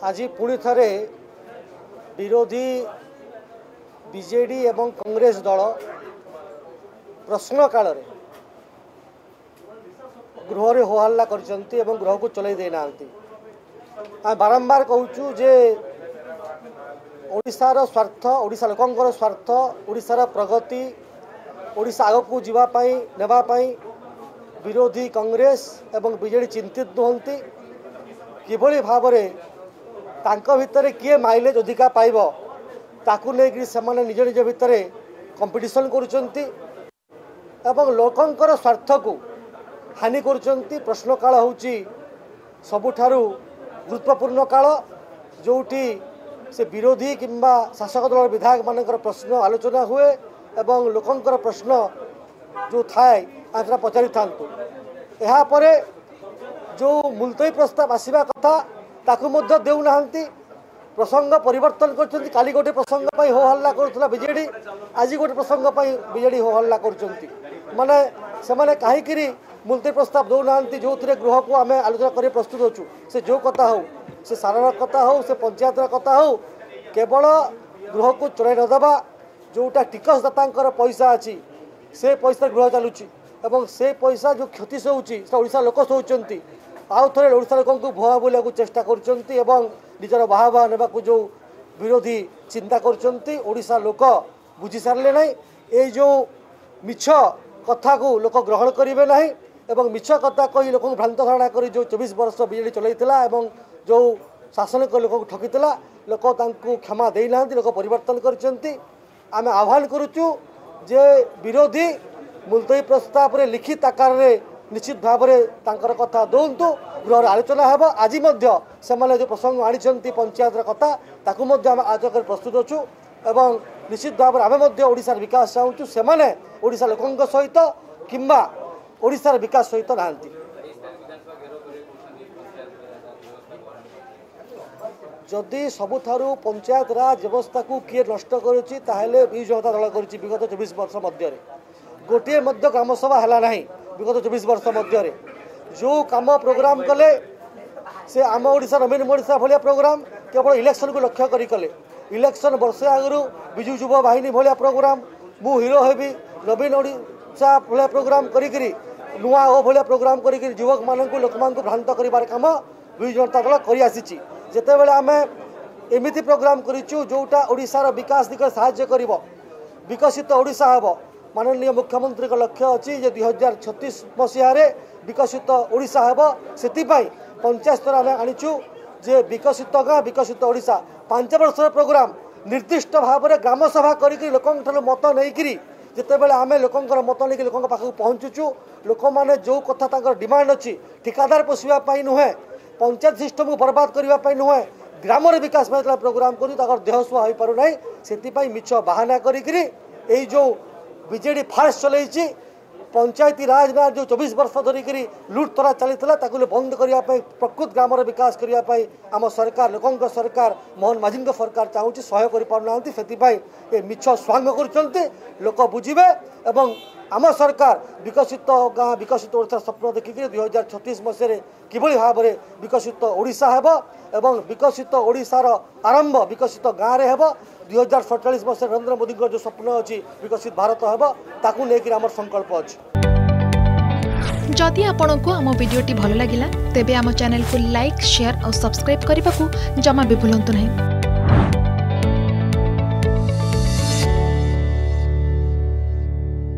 आज पुणी थे विरोधी बीजेडी एवं कांग्रेस दल प्रश्न काल गृह रे होहल्ला करचंती एवं गृह को चलाई देना बारंबार कहूँ जे ओडिशार स्वार्थ ओडिशा लोकंकर स्वार्थ ओडिशार प्रगति ओडिशा आग को जीवाई नेबाई विरोधी कांग्रेस एवं बीजेडी चिंतित नुहंती किभली भाव तांको भितर किए माइलेज अधिका पाइब ताकू लेकिन से निज निज भितर कंपटीशन करुचंती एवं लोकंकर स्वार्थ को हानि करुचंती। प्रश्न काल होची सबुठारु गुरुत्वपूर्ण काल जोटी से विरोधी किंबा शासक दल विधायक मानकर प्रश्न आलोचना हुए एवं लोकंकर प्रश्न जो थाए आंकड़ा पचारि थांतु यहाँ परे जो मुलतवी प्रस्ताव आसवा कथा ताकू मध्य देउनाहांती प्रसंग परिवर्तन करछंती। काली गोटे प्रसंग पई हो हल्ला करुथला बीजेडी आज गोटे प्रसंग पई बीजेडी हो हल्ला करछंती माने से माने काहे करी मुलतवी प्रस्ताव देउनाहांती जो थिरे गृह को आमे आलोचना करे प्रस्तुत होछु से जो कथा हो से सारण कथा हो से पंचायत कथा हो केवल गृह को चढ़ाई न देबा जोटा टिकसदातांकर पैसा अछि से पैसा गृह चलुची एवं से पैसा जो क्षति सोची से ओडिशा लोक सोचंती आउ थे ओडिशा लोक भुआ बोलिया चेष्टा करचंती एवं निजर बाहा नेबा जो विरोधी चिंता करचंती ओडिशा लोक बुझी सारले नहीं ए जो मिछ कथा को लोक ग्रहण करेंगे नहीं एवं मिछ कथा कही लोक भ्रांत धारणा कर जो 24 वर्ष बीजेडी चलैतिला एवं जो शासन लोक ठकीला लोक तांको क्षमा देना लोक परिवर्तन करचंती। आमे आह्वान करुचु जे विरोधी मुलतवी प्रस्ताव रे लिखित आकार रे निश्चित भाव में तांकर कथा दौंतु गृह आलोचना हेब। आज से जो प्रसंग आनी पंचायत कथा ताकू आलोचना कर प्रस्तुत अच्छु एवं निश्चित भाव में आम ओडिशार विकास चाहूँ से ओडिशा लोकों सहित किंबा ओडिशार विकास सहित नहांती। जदि सबुठारु पंचायत राज व्यवस्था को किए नष्ट करुच्ची ताहेले बिजु जनता दल करुच्ची विगत 24 वर्ष मध्य गोटे ग्राम सभा है ना विगत 24 वर्ष मध्य जो काम प्रोग्राम कले से आम ओडिशा नवीन ओडिशा भाया प्रोग्राम केवल इलेक्शन को लक्ष्य करी कले इलेक्शन वर्षे आगु विजु युवा बाहिनी भाया प्रोग्राम मु हिरो हेबी नवीन ओडिशा भाया प्रोग्राम करी नुआ ओ भाया प्रोग्राम करी युवक मानक लोक मानक भ्रांत करिवार काम बिजु जनता दल करि आसीची। जेतेबेले आमे एमिति प्रोग्राम करिचु जोटा ओडिशार विकास दिग सहाय्य करिवो विकसित ओडिशा हेबो। माननीय मुख्यमंत्री का लक्ष्य अच्छी 2036 मसीह विकसित ओडिशा हेब से पंचायत स्तर आम आनीचु जे विकसित गाँ विकसित ओडिशा 5 वर्ष प्रोग्राम निर्दिष्ट भाव में ग्राम सभा करी लोक मत नहीं जितेबाला आम लोकर मत नहीं लोक पाखक पहुँचुचु लोक मैंने जो कथा डिमांड अच्छी ठिकादार पोषापी नुहे पंचायत सिस्टम को बर्बाद करने नुहे ग्राम विकास प्रोग्राम कर देह सुहा हो पार ना से मिछ बाहाना करी जो बीजेडी फास्ट चलती पंचायती राज में जो 24 वर्ष धरिक लुटतरा चली बंद करने प्रकृत ग्राम विकास करने आम सरकार लोकों सरकार मोहन माझी सरकार चाहूँगी सहयोग कर पारना से मिछ स्वांग कर लोक बुझे एवं आम सरकार विकसित गाँ विकसित ओडिशा स्वप्न देखिक 2036 मसीह किभली भाव में विकसित ओडिशा हेब एवं विकसित ओडिशार आरंभ विकसित गाँव में हेब 2047 मसीह नरेंद्र मोदी जो स्वप्न अच्छी विकसित भारत हेब ताकू लेकिन आम संकल्प अच्छी। जदि आपंक आम भिडी भल लगा तेब आम चैनल को लाइक शेयर और सब्सक्राइब करने को जमा भी भूलु नहीं।